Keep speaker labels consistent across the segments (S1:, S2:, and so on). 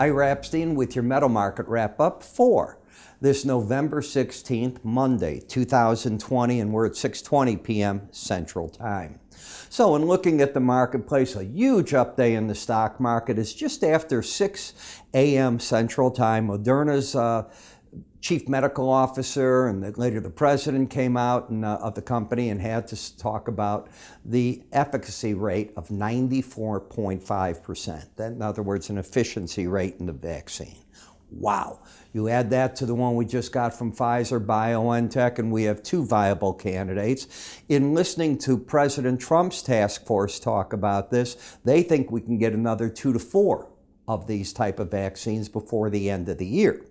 S1: Ira Epstein with your metal market wrap-up for this November 16th, Monday, 2020, and we're at 6:20 p.m. Central Time. So in looking at the marketplace, a huge update in the stock market is just after 6 a.m. Central Time. Moderna's chief medical officer and later the president came out of the company and had to talk about the efficacy rate of 94.5%. That, in other words, an efficiency rate in the vaccine. Wow. You add that to the one we just got from Pfizer, BioNTech, and we have two viable candidates. In listening to President Trump's task force talk about this, they think we can get another 2 to 4 of these type of vaccines before the end of the year.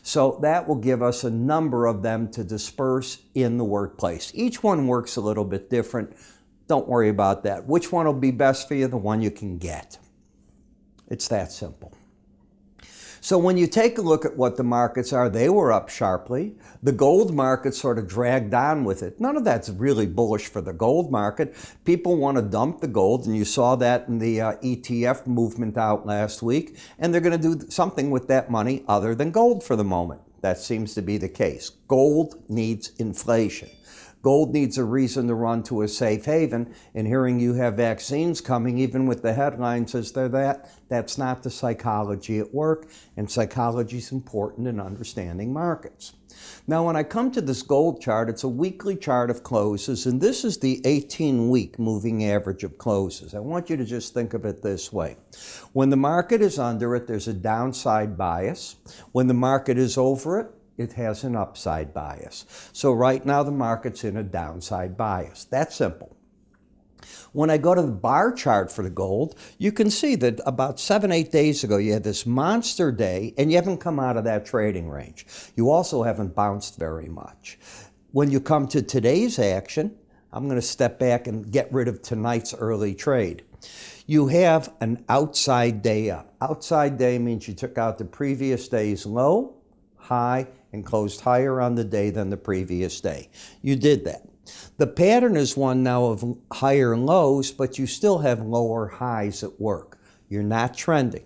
S1: So that will give us a number of them to disperse in the workplace. Each one works a little bit different. Don't worry about that. Which one will be best for you? The one you can get. It's that simple. So when you take a look at what the markets are, they were up sharply. The gold market sort of dragged on with it. None of that's really bullish for the gold market. People want to dump the gold, and you saw that in the ETF movement out last week, and they're going to do something with that money other than gold for the moment. That seems to be the case. Gold needs inflation. Gold needs a reason to run to a safe haven, and hearing you have vaccines coming, even with the headlines as they're that's not the psychology at work, and psychology is important in understanding markets. Now, when I come to this gold chart, it's a weekly chart of closes, and this is the 18-week moving average of closes. I want you to just think of it this way. When the market is under it, there's a downside bias. When the market is over it, it has an upside bias. So right now the market's in a downside bias. That's simple. When I go to the bar chart for the gold, you can see that about 7-8 days ago you had this monster day and you haven't come out of that trading range. You also haven't bounced very much. When you come to today's action, I'm going to step back and get rid of tonight's early trade. You have an outside day up. Outside day means you took out the previous day's low, high, and closed higher on the day than the previous day. You did that. The pattern is one now of higher lows, but you still have lower highs at work. You're not trending.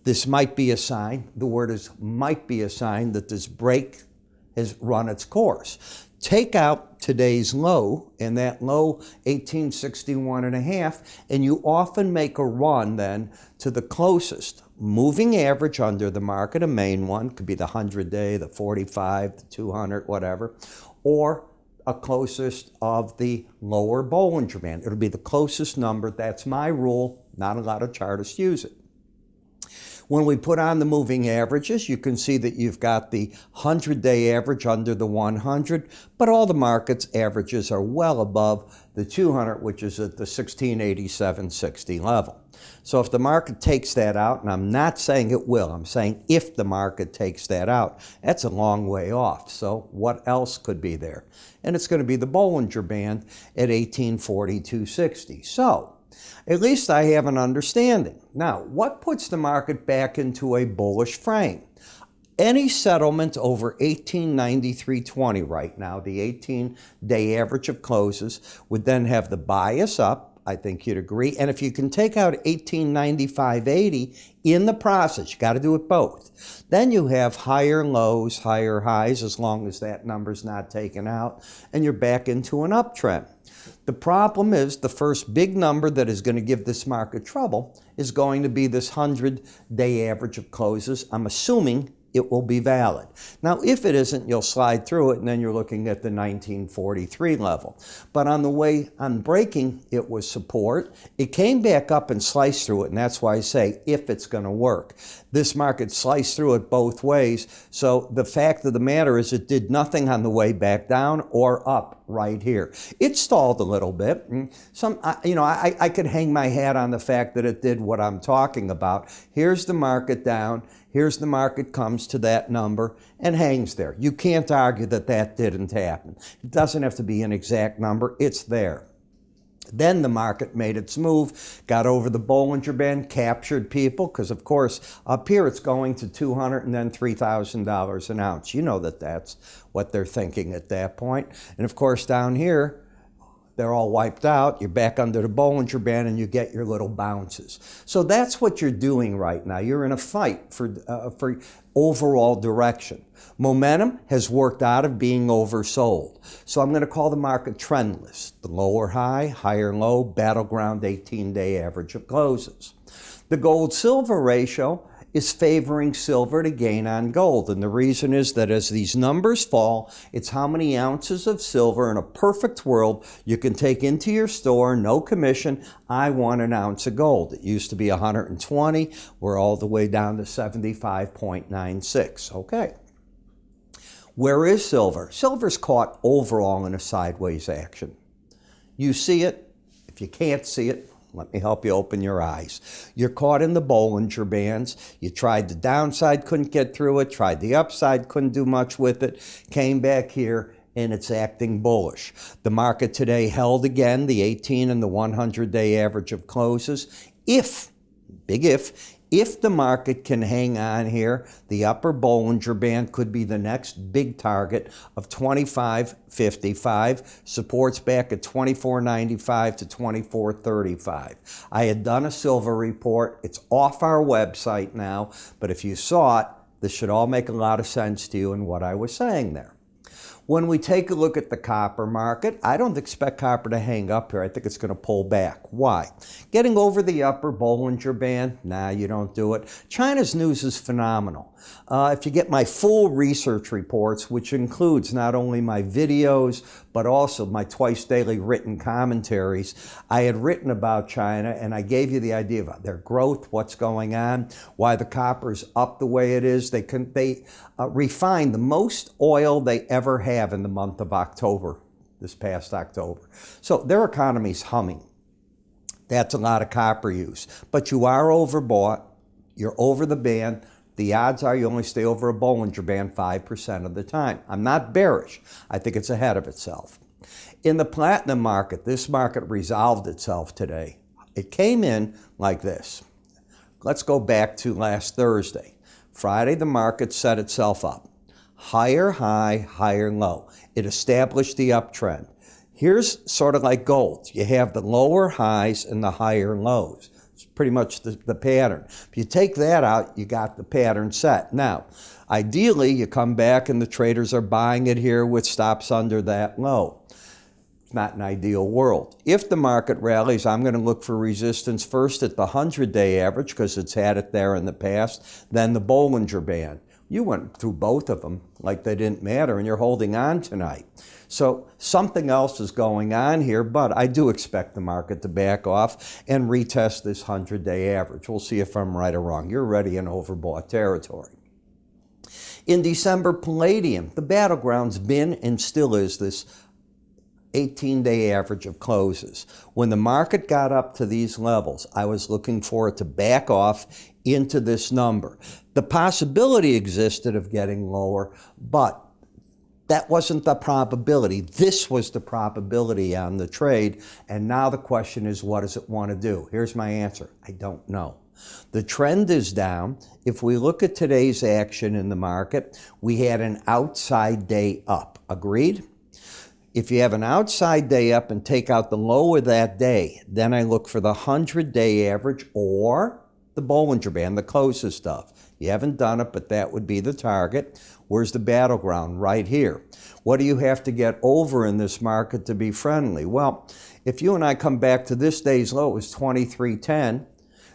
S1: This might be a sign, the word is might be a sign that this break has run its course. Take out today's low, and that low 1861.5, and you often make a run then to the closest moving average under the market, a main one, could be the 100-day, the 45, the 200, whatever, or a closest of the lower Bollinger Band. It'll be the closest number. That's my rule. Not a lot of chartists use it. When we put on the moving averages, you can see that you've got the 100-day average under the 100, but all the markets' averages are well above the 200, which is at the 1687.60 level. So if the market takes that out, and I'm not saying it will, I'm saying if the market takes that out, that's a long way off. So what else could be there? And it's going to be the Bollinger Band at 1842.60. So at least I have an understanding. Now, what puts the market back into a bullish frame? Any settlement over 1893.20 right now, the 18-day average of closes, would then have the bias up. I think you'd agree. And if you can take out 1895.80 in the process, you got to do it both. Then you have higher lows, higher highs, as long as that number's not taken out, and you're back into an uptrend. The problem is the first big number that is going to give this market trouble is going to be this 100-day average of closes. I'm assuming it will be valid. Now, if it isn't, you'll slide through it, and then you're looking at the 1943 level. But on the way on breaking, it was support. It came back up and sliced through it, and that's why I say if it's going to work. This market sliced through it both ways, so the fact of the matter is it did nothing on the way back down or up right here. It stalled a little bit. I could hang my hat on the fact that it did what I'm talking about. Here's the market down. Here's the market comes to that number and hangs there. You can't argue that that didn't happen. It doesn't have to be an exact number. It's there. Then the market made its move, got over the Bollinger Band, captured people, because of course up here it's going to $200 and then $3,000 an ounce. You know that that's what they're thinking at that point. And of course down here, they're all wiped out, you're back under the Bollinger Band, and you get your little bounces. So that's what you're doing right now. You're in a fight for overall direction. Momentum has worked out of being oversold. So I'm going to call the market trendless. The lower high, higher low, battleground 18-day average of closes. The gold-silver ratio is favoring silver to gain on gold. And the reason is that as these numbers fall, it's how many ounces of silver in a perfect world you can take into your store, no commission. I want an ounce of gold. It used to be 120. We're all the way down to 75.96. Okay. Where is silver? Silver's caught overall in a sideways action. You see it. If you can't see it, let me help you open your eyes. You're caught in the Bollinger Bands. You tried the downside, couldn't get through it. Tried the upside, couldn't do much with it. Came back here, and it's acting bullish. The market today held again the 18 and the 100-day average of closes. If, big if the market can hang on here, the upper Bollinger Band could be the next big target of 25.55, supports back at 24.95 to 24.35. I had done a silver report. It's off our website now, but if you saw it, this should all make a lot of sense to you in what I was saying there. When we take a look at the copper market, I don't expect copper to hang up here. I think it's going to pull back. Why? Getting over the upper Bollinger Band? Nah, you don't do it. China's news is phenomenal. If you get my full research reports, which includes not only my videos, but also my twice daily written commentaries, I had written about China, and I gave you the idea of their growth, what's going on, why the copper's up the way it is. They refined the most oil they ever have in the month of October, this past October. So their economy's humming. That's a lot of copper use. But you are overbought. You're over the band. The odds are you only stay over a Bollinger Band 5% of the time. I'm not bearish. I think it's ahead of itself. In the platinum market, this market resolved itself today. It came in like this. Let's go back to last Thursday. Friday, the market set itself up. Higher high, higher low. It established the uptrend. Here's sort of like gold. You have the lower highs and the higher lows. It's pretty much the pattern. If you take that out, you got the pattern set. Now, ideally, you come back and the traders are buying it here with stops under that low. It's not an ideal world. If the market rallies, I'm going to look for resistance first at the 100-day average because it's had it there in the past, then the Bollinger Band. You went through both of them like they didn't matter, and you're holding on tonight. So something else is going on here, but I do expect the market to back off and retest this 100-day average. We'll see if I'm right or wrong. You're already in overbought territory. In December, palladium, the battleground's been and still is this 18-day average of closes. When the market got up to these levels, I was looking for it to back off into this number. The possibility existed of getting lower, but that wasn't the probability. This was the probability on the trade. And now the question is, what does it want to do? Here's my answer. I don't know. The trend is down. If we look at today's action in the market, we had an outside day up. Agreed? If you have an outside day up and take out the low of that day, then I look for the 100-day average or the Bollinger Band, the closest stuff. You haven't done it, but that would be the target. Where's the battleground? Right here. What do you have to get over in this market to be friendly? Well, if you and I come back to this day's low, it was 23.10.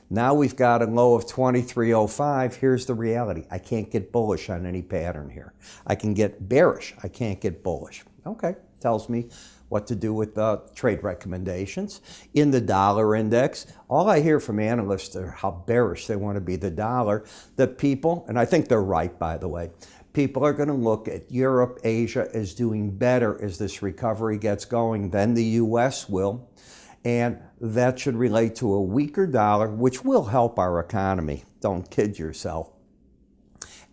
S1: Now we've got a low of 23.05. Here's the reality. I can't get bullish on any pattern here. I can get bearish. I can't get bullish. Okay, tells me what to do with trade recommendations. In the dollar index, all I hear from analysts are how bearish they want to be the dollar. That people, and I think they're right, by the way, people are going to look at Europe, Asia as doing better as this recovery gets going than the U.S. will. And that should relate to a weaker dollar, which will help our economy. Don't kid yourself.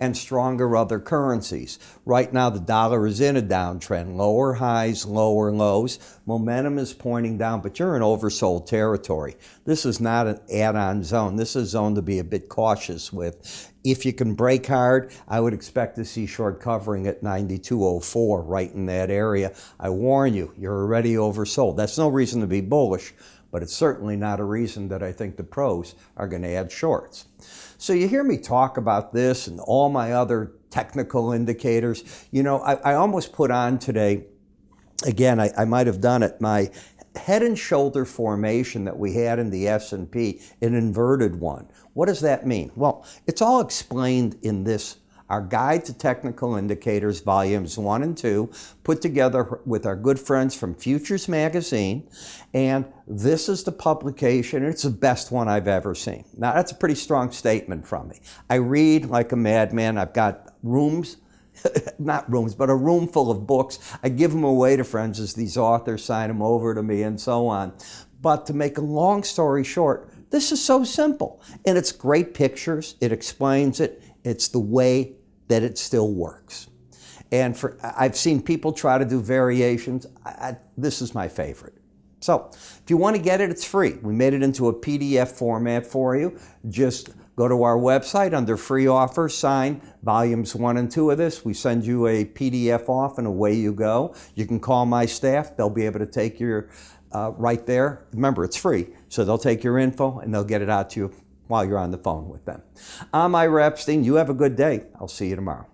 S1: and stronger other currencies. Right now, the dollar is in a downtrend. Lower highs, lower lows. Momentum is pointing down, but you're in oversold territory. This is not an add-on zone. This is a zone to be a bit cautious with. If you can break hard, I would expect to see short covering at 92.04, right in that area. I warn you, you're already oversold. That's no reason to be bullish, but it's certainly not a reason that I think the pros are going to add shorts. So you hear me talk about this and all my other technical indicators. You know, I almost put on today, again, I might have done it, my head and shoulder formation that we had in the S&P, an inverted one. What does that mean? Well, it's all explained in this, our Guide to Technical Indicators, volumes 1 and 2, put together with our good friends from Futures Magazine. And this is the publication. It's the best one I've ever seen. Now, that's a pretty strong statement from me. I read like a madman. I've got rooms, not rooms, but a room full of books. I give them away to friends as these authors sign them over to me and so on. But to make a long story short, this is so simple. And it's great pictures. It explains it. It's the way that it still works. And I've seen people try to do variations. This is my favorite. So if you want to get it, it's free. We made it into a PDF format for you. Just go to our website under free offers, sign volumes 1 and 2 of this. We send you a PDF off and away you go. You can call my staff. They'll be able to take your, right there. Remember, it's free. So they'll take your info and they'll get it out to you while you're on the phone with them. I'm Ira Epstein. You have a good day. I'll see you tomorrow.